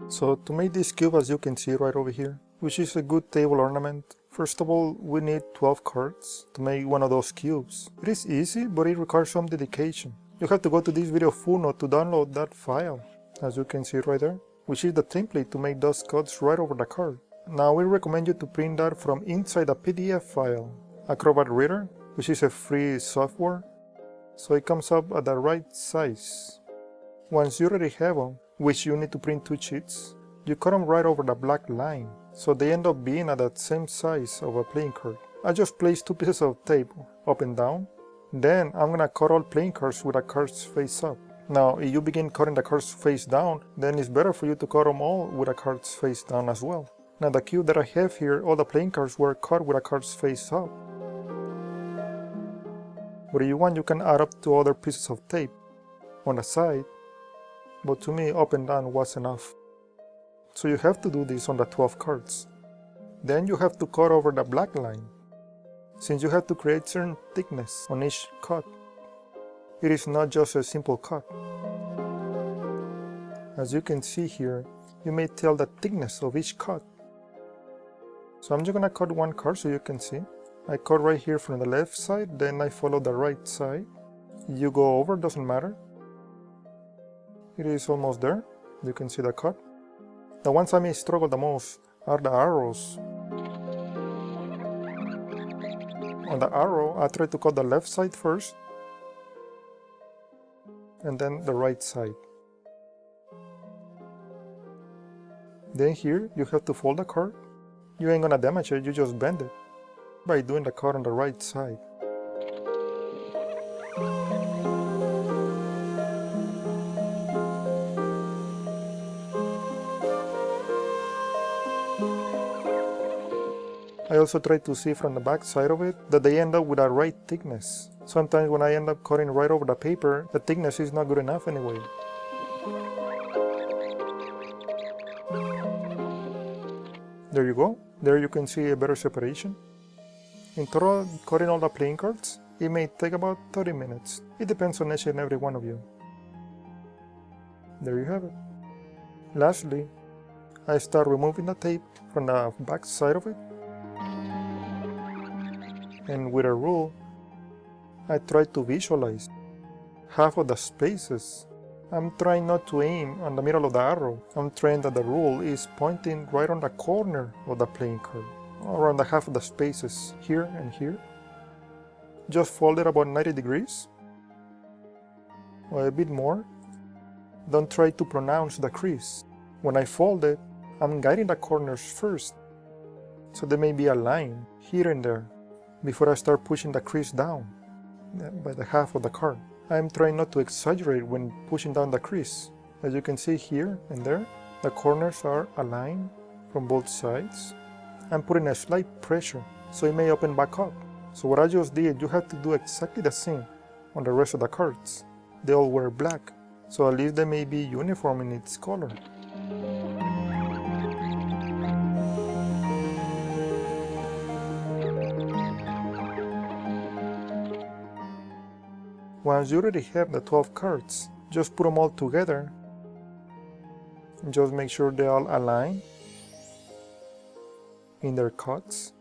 So to make this cube, as you can see right over here, which is a good table ornament, first of all we need 12 cards to make one of those cubes. It is easy, but it requires some dedication. You have to go to this video footnote to download that file, as you can see right there, which is the template to make those cuts right over the card. Now we recommend you to print that from inside a PDF file, Acrobat Reader, which is a free software, so it comes up at the right size. Once you already have them, which you need to print 2 sheets, you cut them right over the black line, so they end up being at that same size of a playing card. I just placed 2 pieces of tape up and down. Then I'm gonna cut all playing cards with the cards face up. Now if you begin cutting the cards face down, then it's better for you to cut them all with the cards face down as well. Now the cube that I have here, all the playing cards were cut with the cards face up. But if you want, you can add up 2 other pieces of tape on the side, but to me up and down was enough. So you have to do this on the 12 cards. Then you have to cut over the black line, since you have to create certain thickness on each cut. It is not just a simple cut. As you can see here, you may tell the thickness of each cut. So I'm just gonna cut 1 card so you can see. I cut right here from the left side, then I follow the right side. You go over, doesn't matter. It is almost there. You can see the cut. The ones I may struggle the most are the arrows. On the arrow, I try to cut the left side first, and then the right side. Then here, you have to fold the card. You ain't gonna damage it, you just bend it by doing the cut on the right side. I also try to see from the back side of it that they end up with a right thickness. Sometimes when I end up cutting right over the paper, the thickness is not good enough anyway. There you go. There you can see a better separation. In total, cutting all the playing cards, it may take about 30 minutes. It depends on each and every one of you. There you have it. Lastly, I start removing the tape from the back side of it. And with a rule, I try to visualize half of the spaces. I'm trying not to aim on the middle of the arrow. I'm trying that the rule is pointing right on the corner of the playing card, around the half of the spaces here and here. Just fold it about 90 degrees, or a bit more. Don't try to pronounce the crease. When I fold it, I'm guiding the corners first, so there may be a line here and there before I start pushing the crease down by the half of the card. I'm trying not to exaggerate when pushing down the crease. As you can see here and there, the corners are aligned from both sides. I'm putting a slight pressure so it may open back up. So what I just did, you have to do exactly the same on the rest of the cards. They all were black, so at least they may be uniform in its color. Once you already have the 12 cards, just put them all together and just make sure they all align in their cuts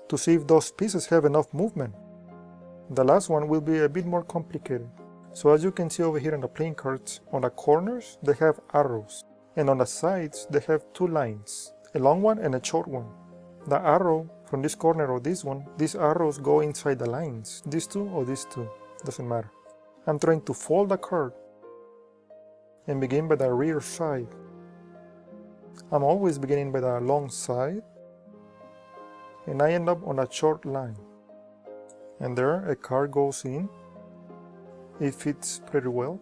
to see if those pieces have enough movement. The last one will be a bit more complicated. So as you can see over here on the playing cards, on the corners they have arrows, and on the sides they have 2 lines, a long one and a short one. The arrow from this corner or this one, these arrows go inside the lines, these 2 or these 2. Doesn't matter. I'm trying to fold the card and begin by the rear side. I'm always beginning by the long side, and I end up on a short line. And there a card goes in. It fits pretty well.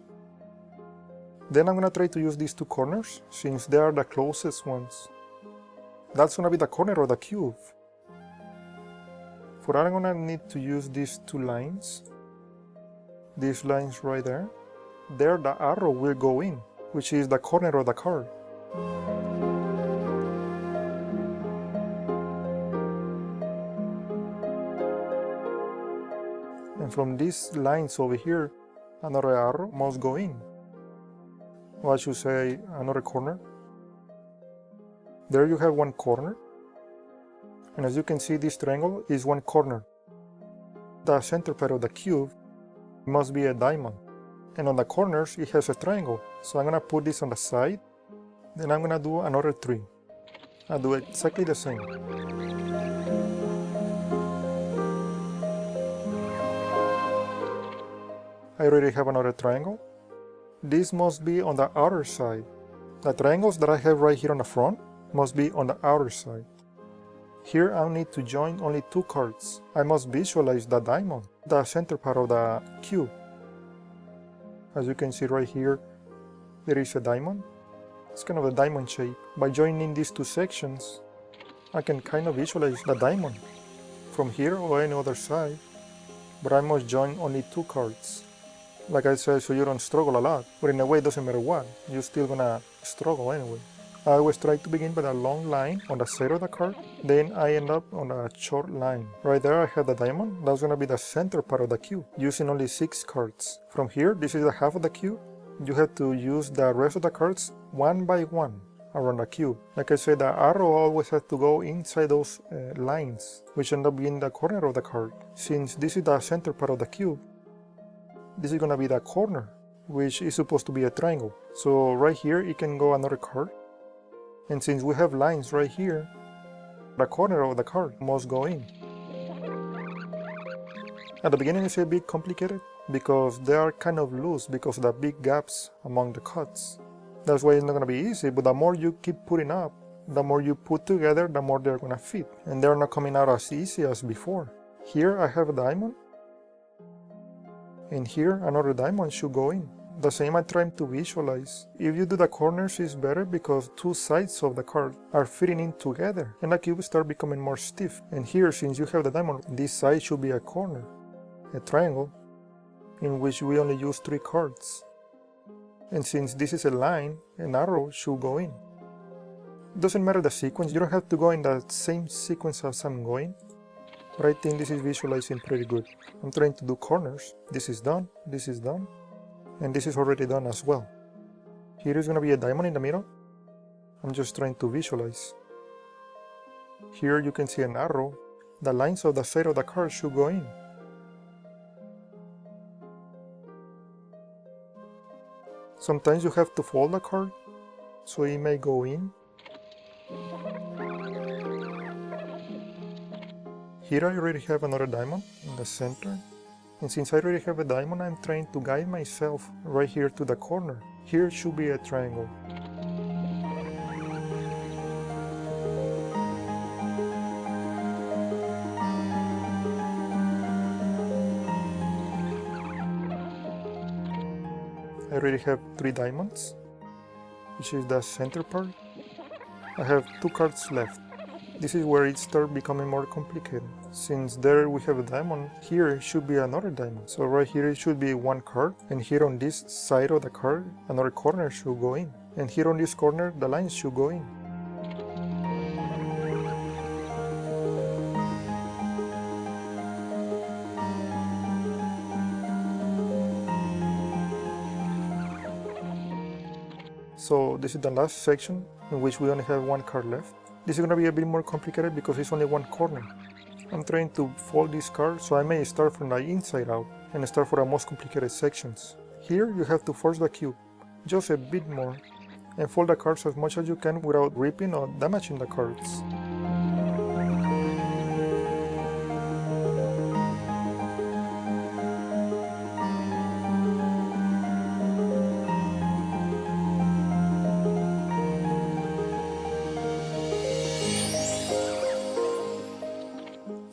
Then I'm gonna try to use these 2 corners since they are the closest ones. That's gonna be the corner of the cube. For that I'm gonna need to use these 2 lines. These lines right there. There the arrow will go in, which is the corner of the card. And from these lines over here, another arrow must go in. Or I should say another corner. There you have one corner. And as you can see, this triangle is one corner. The center part of the cube must be a diamond. And on the corners, it has a triangle. So I'm gonna put this on the side. Then I'm gonna do another three. I'll do exactly the same. I already have another triangle. This must be on the outer side. The triangles that I have right here on the front must be on the outer side. Here I'll need to join only two cards. I must visualize the diamond, the center part of the cube. As you can see right here, there is a diamond. It's kind of a diamond shape. By joining these two sections, I can kind of visualize the diamond from here or any other side, but I must join only two cards. Like I said, so you don't struggle a lot, but in a way it doesn't matter what, you're still gonna struggle anyway. I always try to begin with a long line on the side of the card, then I end up on a short line. Right there I have the diamond, that's gonna be the center part of the cube, using only 6 cards. From here, this is the half of the cube, you have to use the rest of the cards one by one around the cube. Like I said, the arrow always has to go inside those lines, which end up being the corner of the card. Since this is the center part of the cube, this is gonna be the corner, which is supposed to be a triangle. So right here, it can go another card. And since we have lines right here, the corner of the card must go in. At the beginning it's a bit complicated because they are kind of loose because of the big gaps among the cuts. That's why it's not gonna be easy, but the more you keep putting up, the more you put together, the more they're gonna fit. And they're not coming out as easy as before. Here I have a diamond. And here another diamond should go in. The same I'm trying to visualize. If you do the corners, it's better because two sides of the card are fitting in together and the cube start becoming more stiff. And here, since you have the diamond, this side should be a corner, a triangle, in which we only use 3 cards. And since this is a line, an arrow should go in. It doesn't matter the sequence, you don't have to go in the same sequence as I'm going. But I think this is visualizing pretty good. I'm trying to do corners. This is done, and this is already done as well. Here is going to be a diamond in the middle. I'm just trying to visualize. Here you can see an arrow. The lines of the side of the card should go in. Sometimes you have to fold the card, so it may go in. Here I already have another diamond in the center. And since I already have a diamond, I'm trying to guide myself right here to the corner. Here should be a triangle. I already have 3 diamonds, which is the center part. I have 2 cards left. This is where it starts becoming more complicated. Since there we have a diamond, here should be another diamond. So right here it should be 1 card, and here on this side of the card, another corner should go in. And here on this corner, the lines should go in. So this is the last section in which we only have 1 card left. This is going to be a bit more complicated because it's only 1 corner. I'm trying to fold this card, so I may start from the inside out and start for the most complicated sections. Here you have to force the cube just a bit more and fold the cards as much as you can without ripping or damaging the cards.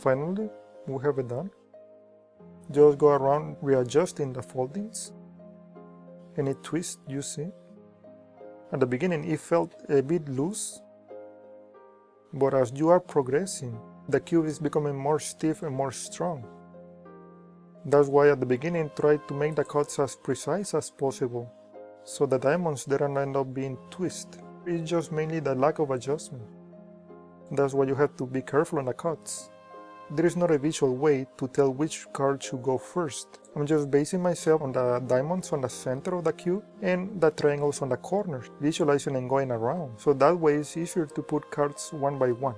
Finally, we have it done. Just go around readjusting the foldings. Any twist you see. At the beginning it felt a bit loose, but as you are progressing, the cube is becoming more stiff and more strong. That's why at the beginning try to make the cuts as precise as possible, so the diamonds don't end up being twisted. It's just mainly the lack of adjustment. That's why you have to be careful on the cuts. there is not a visual way to tell which card should go first. I'm just basing myself on the diamonds on the center of the cube and the triangles on the corners, visualizing and going around, so that way it's easier to put cards one by one.